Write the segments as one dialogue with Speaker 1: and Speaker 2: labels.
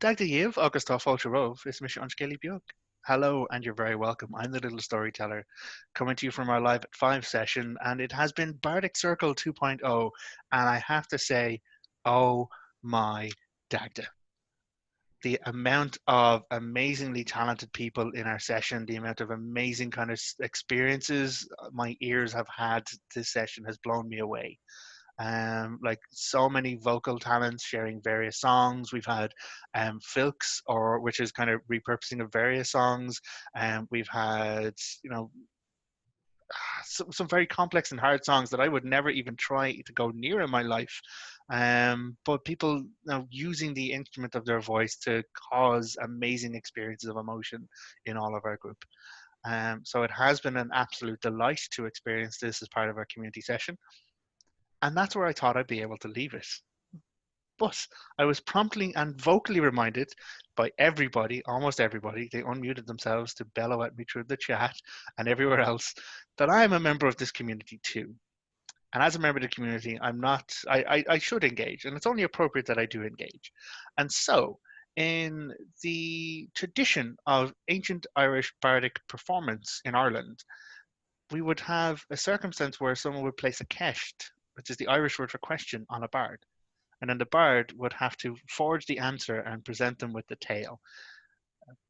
Speaker 1: Dagda Maeve agus tá fáilte romh is mis an scéalaí beag. Hello, and you're very welcome. I'm the little storyteller coming to you from our Live at 5 session, and it has been Bardic Circle 2.0, and I have to say, oh my Dagda. The amount of amazingly talented people in our session, the amount of amazing kind of experiences my ears have had this session has blown me away. Like so many vocal talents sharing various songs. We've had filks, or which is kind of repurposing of various songs. We've had, some very complex and hard songs that I would never even try to go near in my life. But people using the instrument of their voice to cause amazing experiences of emotion in all of our group. So it has been an absolute delight to experience this as part of our community session. And that's where I thought I'd be able to leave it. But I was promptly and vocally reminded by everybody, almost everybody, they unmuted themselves to bellow at me through the chat and everywhere else, that I am a member of this community too. And as a member of the community, I should engage, and it's only appropriate that I do engage. And so, in the tradition of ancient Irish bardic performance in Ireland, we would have a circumstance where someone would place a ceist, which is the Irish word for question, on a bard. And then the bard would have to forge the answer and present them with the tale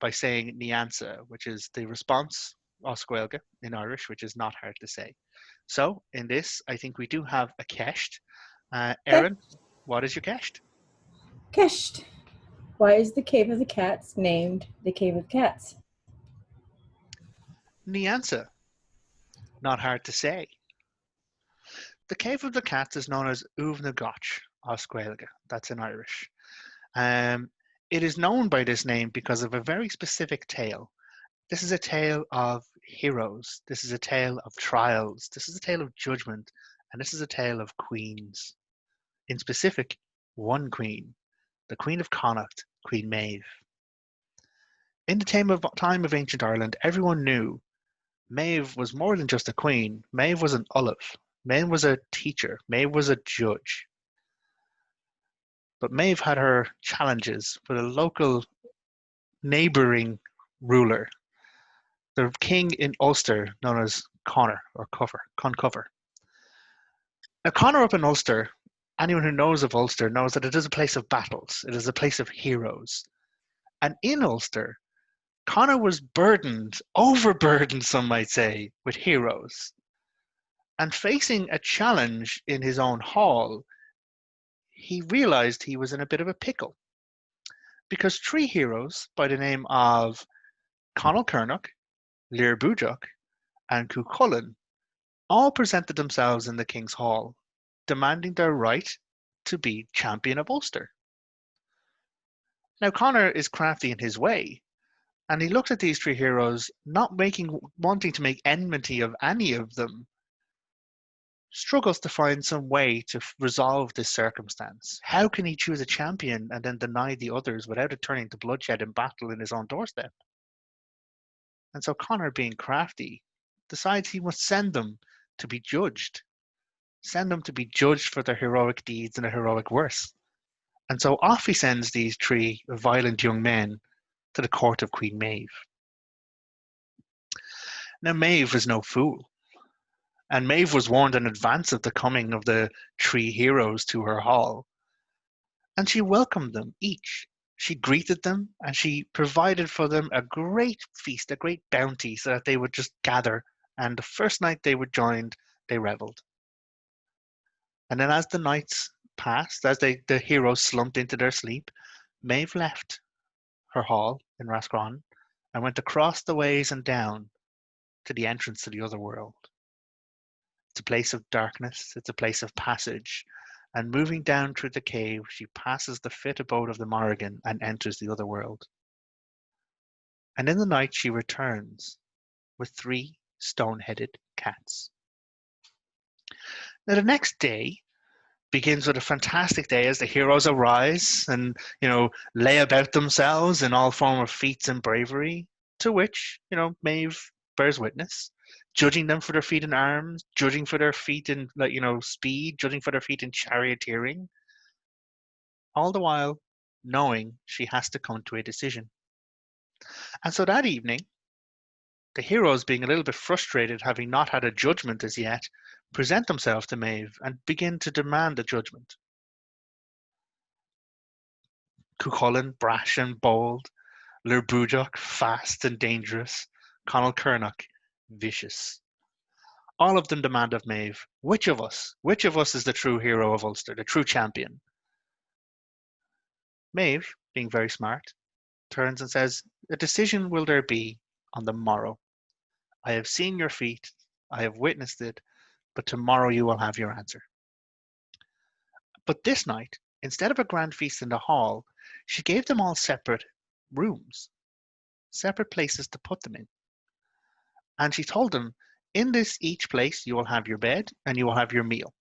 Speaker 1: by saying Niansa, which is the response, Oscuelga, in Irish, which is not hard to say. So in this, I think we do have a ceist. Erin, what is your ceist?
Speaker 2: Ceist. Why is the Cave of the Cats named the Cave of Cats?
Speaker 1: Niansa. Not hard to say. The Cave of the Cats is known as Uaimh na Gach, Oscuelga. That's in Irish. It is known by this name because of a very specific tale. This is a tale of heroes. This is a tale of trials. This is a tale of judgment. And this is a tale of queens. In specific, one queen, the Queen of Connacht, Queen Maeve. In the time of ancient Ireland, everyone knew Maeve was more than just a queen. Maeve was an Ullaf. Maeve was a teacher. Maeve was a judge. But Maeve had her challenges with a local neighbouring ruler, the king in Ulster known as Conor or Concover. Now, Conor up in Ulster, anyone who knows of Ulster knows that it is a place of battles. It is a place of heroes. And in Ulster, Conor was overburdened, some might say, with heroes. And facing a challenge in his own hall, he realized he was in a bit of a pickle. Because three heroes by the name of Conall Cernach, Lir Búideach, and Cuchulainn all presented themselves in the King's Hall, demanding their right to be champion of Ulster. Now, Conor is crafty in his way, and he looked at these three heroes, not wanting to make enmity of any of them, struggles to find some way to resolve this circumstance. How can he choose a champion and then deny the others without it turning to bloodshed and battle in his own doorstep? And so Conor, being crafty, decides he must send them to be judged. Send them to be judged for their heroic deeds and their heroic worth. And so off he sends these three violent young men to the court of Queen Maeve. Now, Maeve was no fool. And Maeve was warned in advance of the coming of the three heroes to her hall. And she welcomed them each. She greeted them and she provided for them a great feast, a great bounty, so that they would just gather. And the first night they were joined, they revelled. And then as the nights passed, as the heroes slumped into their sleep, Maeve left her hall in Rathcroghan and went across the ways and down to the entrance to the other world. It's a place of darkness, it's a place of passage, and moving down through the cave, she passes the fit abode of the Morrigan and enters the other world. And in the night she returns with three stone-headed cats. Now the next day begins with a fantastic day as the heroes arise and, lay about themselves in all form of feats and bravery, to which, Maeve bears witness, judging them for their feat in arms, judging for their feat in, speed, judging for their feat in charioteering. All the while, knowing she has to come to a decision. And so that evening, the heroes, being a little bit frustrated, having not had a judgment as yet, present themselves to Maeve and begin to demand a judgment. Cuchulainn, brash and bold, Lir Búideach, fast and dangerous, Conall Cernach, vicious. All of them demand of Maeve, which of us is the true hero of Ulster, the true champion? Maeve, being very smart, turns and says, a decision will there be on the morrow. I have seen your feat, I have witnessed it, but tomorrow you will have your answer. But this night, instead of a grand feast in the hall, she gave them all separate rooms, separate places to put them in. And she told them, in this each place you will have your bed and you will have your meal.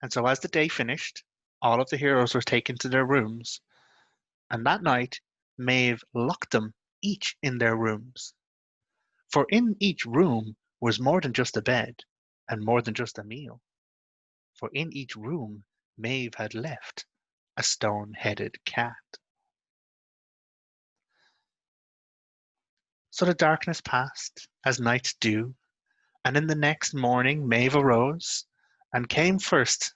Speaker 1: And so as the day finished, all of the heroes were taken to their rooms, and that night Maeve locked them each in their rooms. For in each room was more than just a bed, and more than just a meal. For in each room Maeve had left a stone-headed cat. So the darkness passed, as nights do, and in the next morning Maeve arose and came first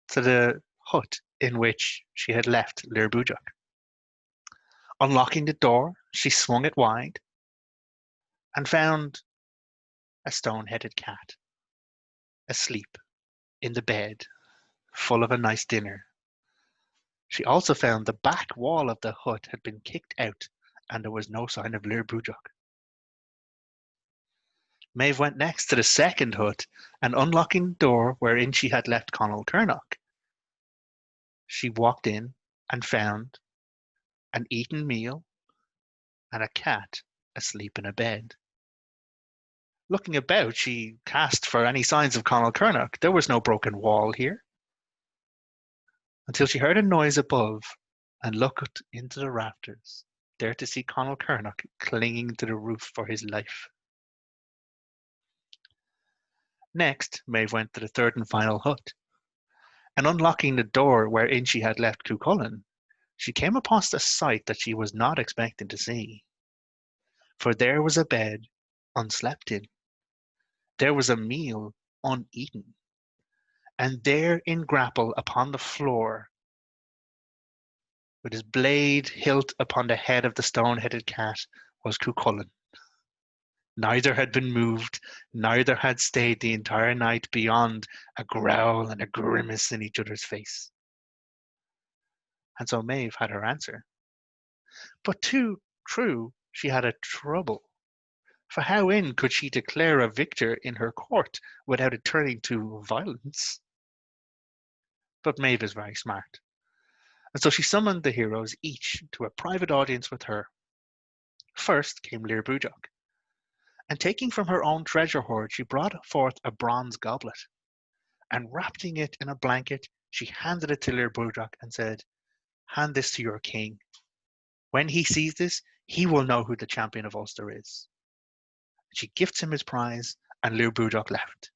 Speaker 1: to the hut in which she had left Lir Búideach. Unlocking the door, she swung it wide and found a stone-headed cat asleep in the bed, full of a nice dinner. She also found the back wall of the hut had been kicked out and there was no sign of Lir Búideach. Maeve went next to the second hut and unlocking the door wherein she had left Conall Cernach, she walked in and found an eaten meal and a cat asleep in a bed. Looking about, she cast for any signs of Conall Cernach. There was no broken wall here, until she heard a noise above and looked into the rafters, there to see Conall Cernach clinging to the roof for his life. Next, Maeve went to the third and final hut, and unlocking the door wherein she had left Cuchulainn, she came upon a sight that she was not expecting to see. For there was a bed unslept in, there was a meal uneaten, and there in grapple upon the floor, with his blade hilt upon the head of the stone-headed cat, was Cuchulainn. Neither had been moved, neither had stayed the entire night beyond a growl and a grimace in each other's face. And so Maeve had her answer. But too true, she had a trouble. For how in could she declare a victor in her court without it turning to violence? But Maeve is very smart. And so she summoned the heroes each to a private audience with her. First came Lir Búideach, and taking from her own treasure hoard, she brought forth a bronze goblet, and wrapping it in a blanket, she handed it to Lir Búideach and said, hand this to your king. When he sees this, he will know who the champion of Ulster is. She gifts him his prize, and Lir Búideach left,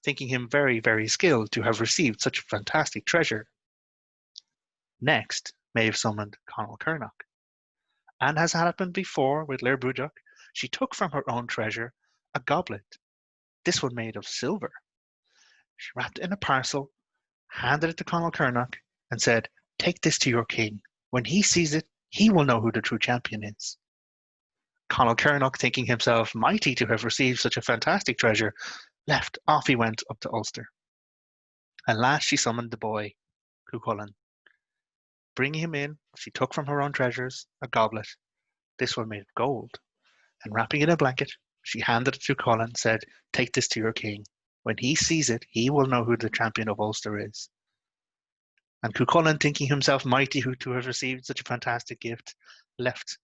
Speaker 1: thinking him very, very skilled to have received such fantastic treasure. Next, Maeve summoned Conall Cernach, and as happened before with Lir Búideach, she took from her own treasure a goblet, this one made of silver. She wrapped it in a parcel, handed it to Conall Cernach, and said, take this to your king. When he sees it, he will know who the true champion is. Conall Cernach, thinking himself mighty to have received such a fantastic treasure, left. Off he went up to Ulster. And last she summoned the boy, Cuchulainn. Bringing him in, she took from her own treasures a goblet, this one made of gold, and wrapping it in a blanket, she handed it to Cuchulainn and said, take this to your king. When he sees it, he will know who the champion of Ulster is. And Cuchulainn, thinking himself mighty to have received such a fantastic gift, left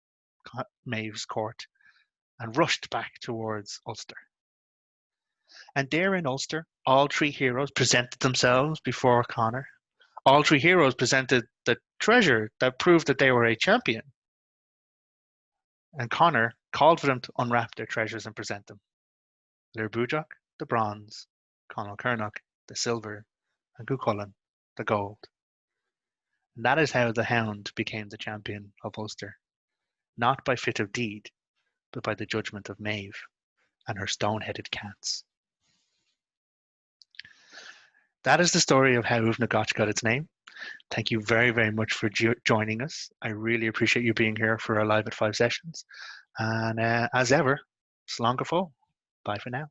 Speaker 1: Maeve's court and rushed back towards Ulster. And there in Ulster, all three heroes presented themselves before Conor. All three heroes presented the treasure that proved that they were a champion. And Conor called for them to unwrap their treasures and present them. Lir Búideach, the bronze, Conall Cernach, the silver, and Cuchulainn, the gold. And that is how the hound became the champion of Ulster, not by fit of deed, but by the judgment of Maeve and her stone-headed cats. That is the story of how Uvna Gotch got its name. Thank you very, very much for joining us. I really appreciate you being here for our Live at 5 sessions. And as ever, slán go fóill. Bye for now.